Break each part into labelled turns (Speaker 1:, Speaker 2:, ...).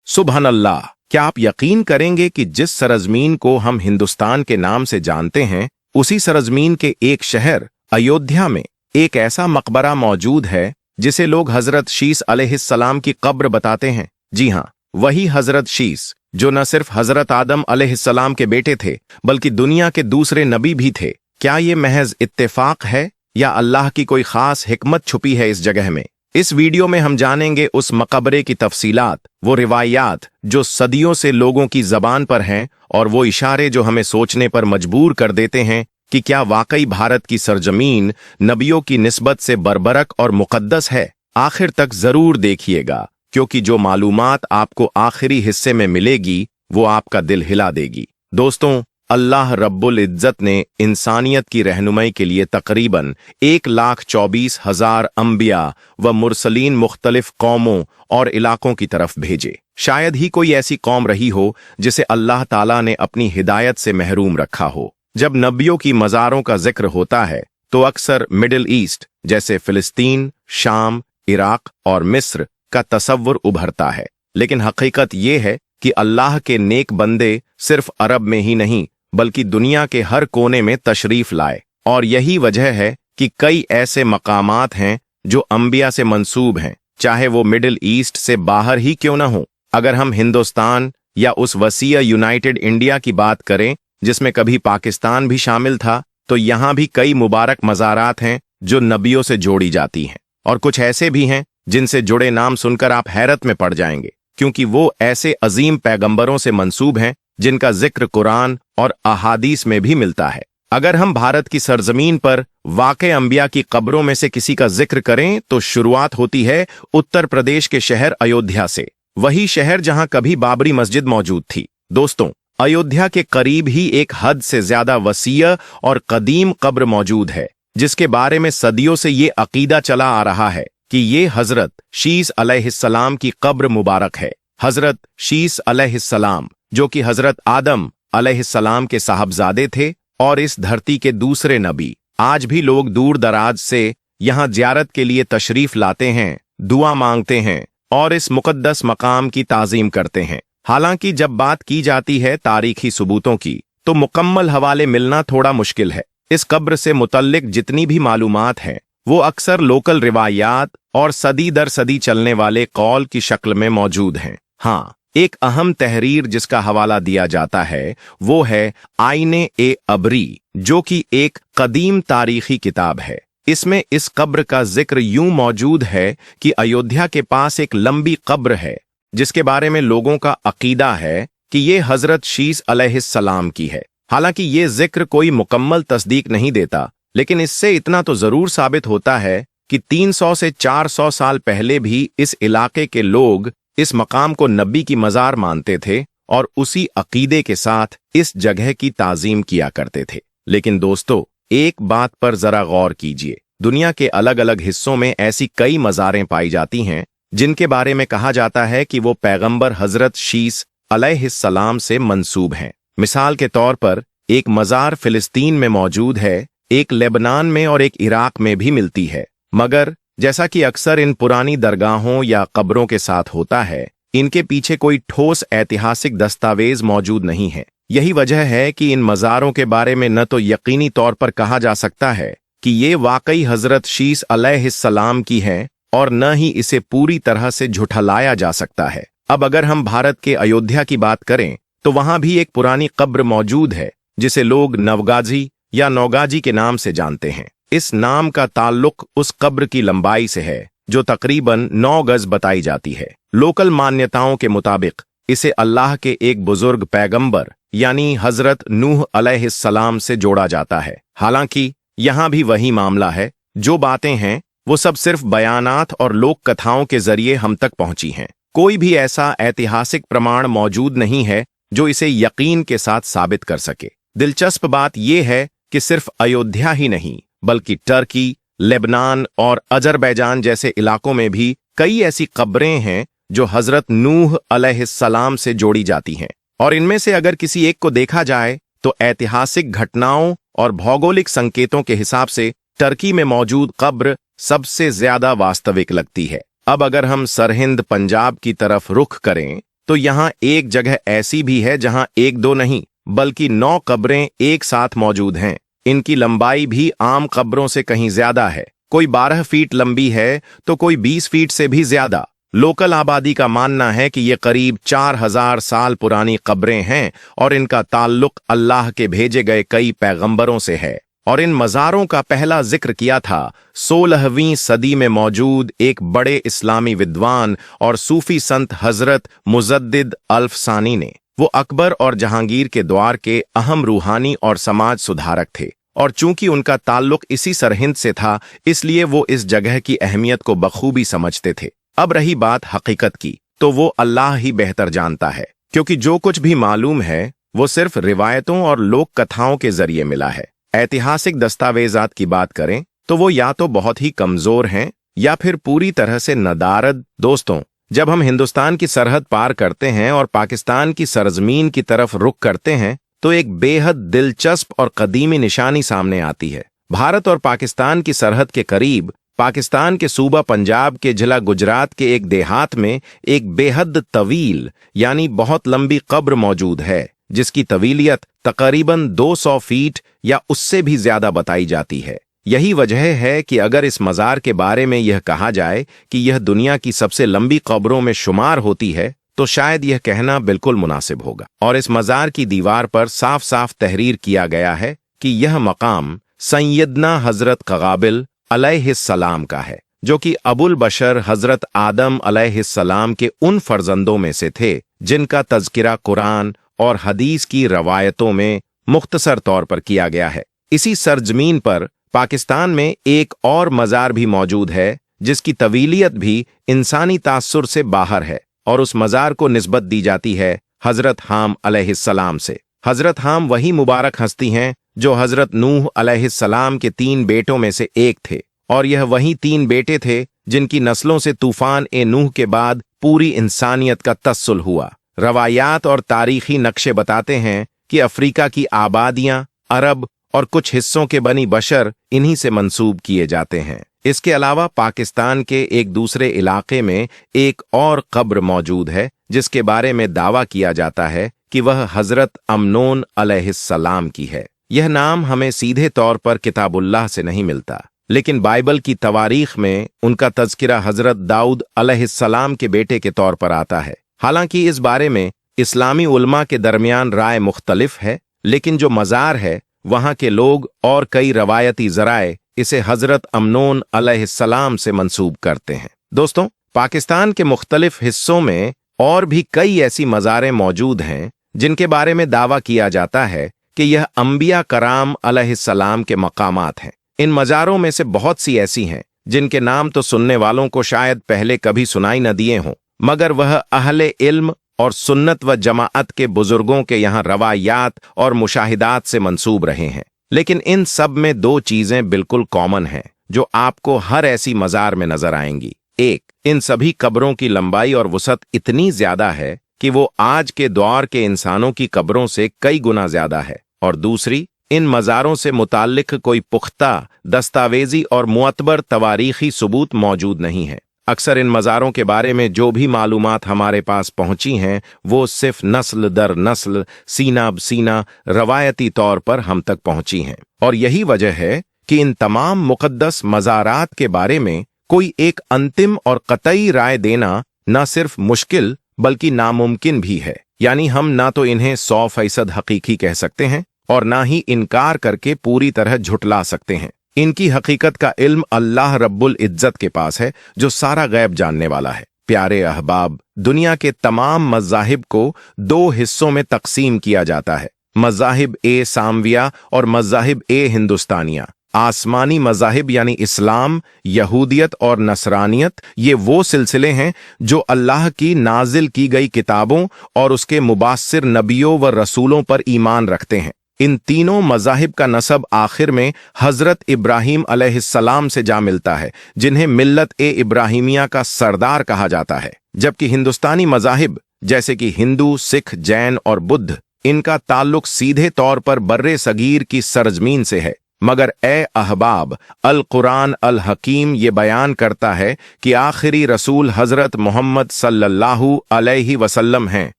Speaker 1: सुबहान अल्लाह। क्या आप यकीन करेंगे कि जिस सरजमीन को हम हिंदुस्तान के नाम से जानते हैं, उसी सरजमीन के एक शहर अयोध्या में एक ऐसा मकबरा मौजूद है जिसे लोग हजरत शीस अलैहिस्सलाम की कब्र बताते हैं। जी हाँ, वही हजरत शीस जो न सिर्फ हजरत आदम अलैहिस्सलाम के बेटे थे बल्कि दुनिया के दूसरे नबी भी थे। क्या ये महज इत्तेफाक है या अल्लाह की कोई खास हिकमत छुपी है इस जगह में? इस वीडियो में हम जानेंगे उस मकबरे की तफसीलात, वो रिवायात जो सदियों से लोगों की जबान पर हैं और वो इशारे जो हमें सोचने पर मजबूर कर देते हैं कि क्या वाकई भारत की सरजमीन नबियों की निस्बत से बरबरक और मुकद्दस है। आखिर तक जरूर देखिएगा, क्योंकि जो मालूमात आपको आखिरी हिस्से में मिलेगी वो आपका दिल हिला देगी। दोस्तों, अल्लाह रब्बुल इज्जत ने इंसानियत की रहनुमाई के लिए तकरीबन 1,24,000 अंबिया व मुरसलीन मुख्तलिफ कौमों और इलाकों की तरफ भेजे। शायद ही कोई ऐसी कौम रही हो जिसे अल्लाह ताला ने अपनी हिदायत से महरूम रखा हो। जब नबियों की मज़ारों का जिक्र होता है तो अक्सर मिडिल ईस्ट जैसे फिलिस्तीन, शाम, इराक और मिस्र का तसव्वुर उभरता है, लेकिन हकीकत ये है कि अल्लाह के नेक बंदे सिर्फ अरब में ही नहीं बल्कि दुनिया के हर कोने में तशरीफ लाए। और यही वजह है कि कई ऐसे मकामात हैं जो अंबिया से मंसूब हैं, चाहे वो मिडिल ईस्ट से बाहर ही क्यों न हो। अगर हम हिंदुस्तान या उस वसीय यूनाइटेड इंडिया की बात करें जिसमें कभी पाकिस्तान भी शामिल था, तो यहाँ भी कई मुबारक मज़ारात हैं जो नबियों से जोड़ी जाती हैं। और कुछ ऐसे भी हैं जिनसे जुड़े नाम सुनकर आप हैरत में पड़ जाएंगे, क्योंकि वो ऐसे अजीम पैगंबरों से मंसूब हैं जिनका जिक्र कुरान और अहादीस में भी मिलता है। अगर हम भारत की सरजमीन पर वाक़े अंबिया की कब्रों में से किसी का जिक्र करें तो शुरुआत होती है उत्तर प्रदेश के शहर अयोध्या से, वही शहर जहां कभी बाबरी मस्जिद मौजूद थी। दोस्तों, अयोध्या के करीब ही एक हद से ज्यादा वसीय और कदीम कब्र मौजूद है जिसके बारे में सदियों से ये अकीदा चला आ रहा है कि ये हजरत शीस अलैहिस्सलाम की कब्र मुबारक है। हजरत शीस अलैहिस्सलाम जो कि हजरत आदम अलैहिस्सलाम के साहबजादे थे और इस धरती के दूसरे नबी। आज भी लोग दूर दराज से यहाँ ज़ियारत के लिए तशरीफ लाते हैं, दुआ मांगते हैं और इस मुकद्दस मकाम की ताज़ीम करते हैं। हालांकि जब बात की जाती है तारीखी सबूतों की तो मुकम्मल हवाले मिलना थोड़ा मुश्किल है। इस कब्र से मुतल्लिक जितनी भी मालूमात हैं वो अक्सर लोकल रिवायात और सदी दर सदी चलने वाले कौल की शक्ल में मौजूद हैं। हाँ, एक अहम तहरीर जिसका हवाला दिया जाता है वो है आईने-ए-अबरी, जो कि एक कदीम तारीखी किताब है। इसमें इस कब्र का जिक्र यूं मौजूद है कि अयोध्या के पास एक लंबी कब्र है जिसके बारे में लोगों का अकीदा है कि ये हजरत शीस अलैहिस्सलाम की है। हालांकि ये जिक्र कोई मुकम्मल तस्दीक नहीं देता, लेकिन इससे इतना तो जरूर साबित होता है कि 300 से 400 साल पहले भी इस इलाके के लोग इस मकाम को नबी की मज़ार मानते थे और उसी अकीदे के साथ इस जगह की ताज़ीम किया करते थे। लेकिन दोस्तों, एक बात पर जरा गौर कीजिए, दुनिया के अलग अलग हिस्सों में ऐसी कई मज़ारें पाई जाती हैं जिनके बारे में कहा जाता है कि वो पैगंबर हजरत शीस अलैहिस्सलाम से मंसूब हैं। मिसाल के तौर पर एक मज़ार फिलिस्तीन में मौजूद है, एक लेबनान में और एक इराक में भी मिलती है। मगर जैसा कि अक्सर इन पुरानी दरगाहों या कब्रों के साथ होता है, इनके पीछे कोई ठोस ऐतिहासिक दस्तावेज मौजूद नहीं है। यही वजह है कि इन मज़ारों के बारे में न तो यकीनी तौर पर कहा जा सकता है कि ये वाकई हजरत शीस अलैहिस्सलाम की है और न ही इसे पूरी तरह से झुठलाया जा सकता है। अब अगर हम भारत के अयोध्या की बात करें तो वहां भी एक पुरानी कब्र मौजूद है जिसे लोग नवगाजी या नौगाजी के नाम से जानते हैं। इस नाम का ताल्लुक उस कब्र की लंबाई से है जो तकरीबन 9 गज बताई जाती है। लोकल मान्यताओं के मुताबिक इसे अल्लाह के एक बुजुर्ग पैगंबर यानी हजरत नूह अलैहिस्सलाम से जोड़ा जाता है। हालांकि यहाँ भी वही मामला है, जो बातें हैं वो सब सिर्फ बयानात और लोक कथाओं के जरिए हम तक पहुंची हैं। कोई भी ऐसा ऐतिहासिक प्रमाण मौजूद नहीं है जो इसे यकीन के साथ साबित कर सके। दिलचस्प बात यह है कि सिर्फ अयोध्या ही नहीं बल्कि टर्की, लेबनान और अजरबैजान जैसे इलाकों में भी कई ऐसी कब्रें हैं जो हजरत नूह अलैहिस्सलाम से जोड़ी जाती हैं। और इनमें से अगर किसी एक को देखा जाए तो ऐतिहासिक घटनाओं और भौगोलिक संकेतों के हिसाब से टर्की में मौजूद कब्र सबसे ज्यादा वास्तविक लगती है। अब अगर हम सरहिंद पंजाब की तरफ रुख करें तो यहाँ एक जगह ऐसी भी है जहाँ एक दो नहीं बल्कि 9 कब्रें एक साथ मौजूद हैं। इनकी लंबाई भी आम कब्रों से कहीं ज्यादा है। कोई 12 फीट लंबी है तो कोई 20 फीट से भी ज्यादा। लोकल आबादी का मानना है कि ये करीब 4000 साल पुरानी कब्रें हैं और इनका ताल्लुक अल्लाह के भेजे गए कई पैगंबरों से है। और इन मज़ारों का पहला जिक्र किया था 16वीं सदी में मौजूद एक बड़े इस्लामी विद्वान और सूफी संत हजरत मुजद्दिद अल्फसानी ने। वो अकबर और जहांगीर के दौर के अहम रूहानी और समाज सुधारक थे, और चूंकि उनका ताल्लुक इसी सरहिंद से था इसलिए वो इस जगह की अहमियत को बखूबी समझते थे। अब रही बात हकीकत की, तो वो अल्लाह ही बेहतर जानता है, क्योंकि जो कुछ भी मालूम है वो सिर्फ रिवायतों और लोक कथाओं के जरिए मिला है। ऐतिहासिक दस्तावेजात की बात करें तो वो या तो बहुत ही कमजोर हैं या फिर पूरी तरह से नदारद। दोस्तों, जब हम हिंदुस्तान की सरहद पार करते हैं और पाकिस्तान की सरजमीन की तरफ रुख करते हैं तो एक बेहद दिलचस्प और कदीमी निशानी सामने आती है। भारत और पाकिस्तान की सरहद के करीब पाकिस्तान के सूबा पंजाब के जिला गुजरात के एक देहात में एक बेहद तवील यानी बहुत लंबी कब्र मौजूद है, जिसकी तवीलियत तकरीबन 200 फीट या उससे भी ज्यादा बताई जाती है। यही वजह है कि अगर इस मज़ार के बारे में यह कहा जाए कि यह दुनिया की सबसे लंबी कब्रों में शुमार होती है तो शायद यह कहना बिल्कुल मुनासिब होगा। और इस मज़ार की दीवार पर साफ साफ तहरीर किया गया है कि यह मकाम सैयदना हजरत क़गाबिल अलैहिस्सलाम का है, जो कि अबुल बशर हजरत आदम अलैहिस्सलाम के उन फर्जंदों में से थे जिनका तज़किरा कुरान और हदीस की रवायतों में मुख्तसर तौर पर किया गया है। इसी सरजमीन पर पाकिस्तान में एक और मज़ार भी मौजूद है जिसकी तवीलियत भी इंसानी तासुर से बाहर है, और उस मज़ार को निस्बत दी जाती है हजरत हाम अलैहिस्सलाम से। हजरत हाम वही मुबारक हस्ती हैं जो हजरत नूह अलैहिस्सलाम के 3 बेटों में से एक थे, और यह वही 3 बेटे थे जिनकी नस्लों से तूफान ए नूह के बाद पूरी इंसानियत का तस्सुल हुआ। रवायात और तारीखी नक्शे बताते हैं कि अफ्रीका की आबादियां, अरब और कुछ हिस्सों के बनी बशर इन्हीं से मंसूब किए जाते हैं। इसके अलावा पाकिस्तान के एक दूसरे इलाके में एक और कब्र मौजूद है जिसके बारे में दावा किया जाता है कि वह हजरत अमनोन अलैहिस्सलाम की है। यह नाम हमें सीधे तौर पर किताबुल्लाह से नहीं मिलता, लेकिन बाइबल की तवारीख में उनका तज़किरा हजरत दाऊद अलैहिस्सलाम के बेटे के तौर पर आता है। हालांकि इस बारे में इस्लामी उलमा के दरमियान राय मुख्तलिफ है, लेकिन जो मज़ार है वहां के लोग और कई रवायती ज़राए इसे हजरत अमनोन अलैहिस्सलाम से मंसूब करते हैं। दोस्तों, पाकिस्तान के मुख्तलिफ हिस्सों में और भी कई ऐसी मज़ारें मौजूद हैं जिनके बारे में दावा किया जाता है कि यह अंबिया कराम अलैहिस्सलाम के मकामात हैं। इन मज़ारों में से बहुत सी ऐसी हैं जिनके नाम तो सुनने वालों को शायद पहले कभी सुनाई न दिए हों, मगर वह अहले इल्म और सुन्नत व जमाअत के बुजुर्गों के यहाँ रवायात और मुशाहिदात से मंसूब रहे हैं। लेकिन इन सब में 2 चीजें बिल्कुल कॉमन हैं जो आपको हर ऐसी मज़ार में नजर आएंगी। एक, इन सभी कब्रों की लंबाई और वसअत इतनी ज्यादा है कि वो आज के दौर के इंसानों की कब्रों से कई गुना ज्यादा है। और दूसरी, इन मज़ारों से मुताल्लिक कोई पुख्ता दस्तावेजी और मुअतबर तवारीखी सबूत मौजूद नहीं है। अक्सर इन मज़ारों के बारे में जो भी मालूमात हमारे पास पहुंची हैं वो सिर्फ नस्ल दर नस्ल, सीना ब सीना रवायती तौर पर हम तक पहुंची हैं। और यही वजह है कि इन तमाम मुक़द्दस मज़ारात के बारे में कोई एक अंतिम और कतई राय देना न सिर्फ मुश्किल बल्कि नामुमकिन भी है। यानी हम ना तो इन्हें 100% हकीकी कह सकते हैं और ना ही इनकार करके पूरी तरह झुटला सकते हैं। इनकी हकीकत का इल्म अल्लाह रब्बुल इज्जत के पास है जो सारा गैब जानने वाला है। प्यारे अहबाब, दुनिया के तमाम मज़ाहिब को 2 हिस्सों में तकसीम किया जाता है, मज़ाहिब ए सामविया और मज़ाहिब ए हिंदुस्तानिया। आसमानी मज़ाहिब यानी इस्लाम, यहूदियत और नसरानियत ये वो सिलसिले हैं जो अल्लाह की नाजिल की गई किताबों और उसके मुबास्सिर नबियों व रसूलों पर ईमान रखते हैं। इन तीनों मज़ाहिब का नसब आखिर में हजरत इब्राहीम अलैहिस्सलाम से जा मिलता है, जिन्हें मिल्लत ए इब्राहिमिया का सरदार कहा जाता है। जबकि हिंदुस्तानी मज़ाहिब जैसे कि हिंदू, सिख, जैन और बुद्ध, इनका ताल्लुक सीधे तौर पर बर्रे सगीर की सरजमीन से है। मगर ए अहबाब, अल कुरान अल हकीम ये बयान करता है कि आखिरी रसूल हजरत मोहम्मद सल्लल्लाहु अलैहि वसल्लम हैं,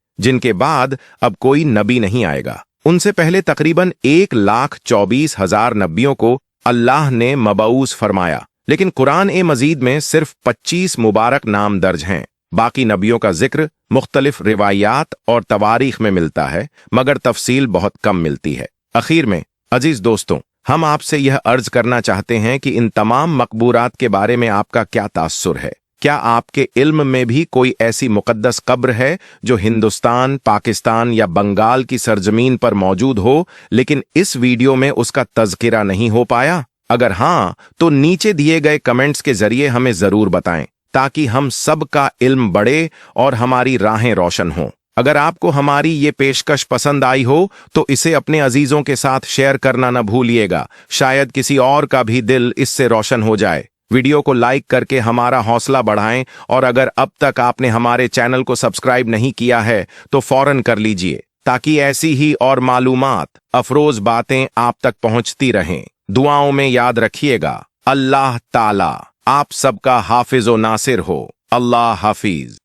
Speaker 1: जिनके बाद अब कोई नबी नहीं आएगा। उनसे पहले तकरीबन 1,24,000 नबियों को अल्लाह ने मबऊस फरमाया, लेकिन कुरान ए मजीद में सिर्फ 25 मुबारक नाम दर्ज हैं। बाकी नबियों का जिक्र मुख्तलिफ रिवायात और तवारीख में मिलता है, मगर तफसील बहुत कम मिलती है। आखिर में अजीज दोस्तों, हम आपसे यह अर्ज करना चाहते हैं कि इन तमाम मकबूरात के बारे में आपका क्या तासुर है? क्या आपके इल्म में भी कोई ऐसी मुकद्दस कब्र है जो हिंदुस्तान, पाकिस्तान या बंगाल की सरजमीन पर मौजूद हो, लेकिन इस वीडियो में उसका तज़किरा नहीं हो पाया? अगर हाँ, तो नीचे दिए गए कमेंट्स के जरिए हमें जरूर बताएं, ताकि हम सब का इल्म बढ़े और हमारी राहें रोशन हों। अगर आपको हमारी ये पेशकश पसंद आई हो तो इसे अपने अजीजों के साथ शेयर करना न भूलिएगा, शायद किसी और का भी दिल इससे रोशन हो जाए। वीडियो को लाइक करके हमारा हौसला बढ़ाएं, और अगर अब तक आपने हमारे चैनल को सब्सक्राइब नहीं किया है तो फौरन कर लीजिए, ताकि ऐसी ही और मालूमात अफरोज बातें आप तक पहुंचती रहें। दुआओं में याद रखिएगा। अल्लाह ताला आप सबका हाफिज व नासिर हो। अल्लाह हाफिज।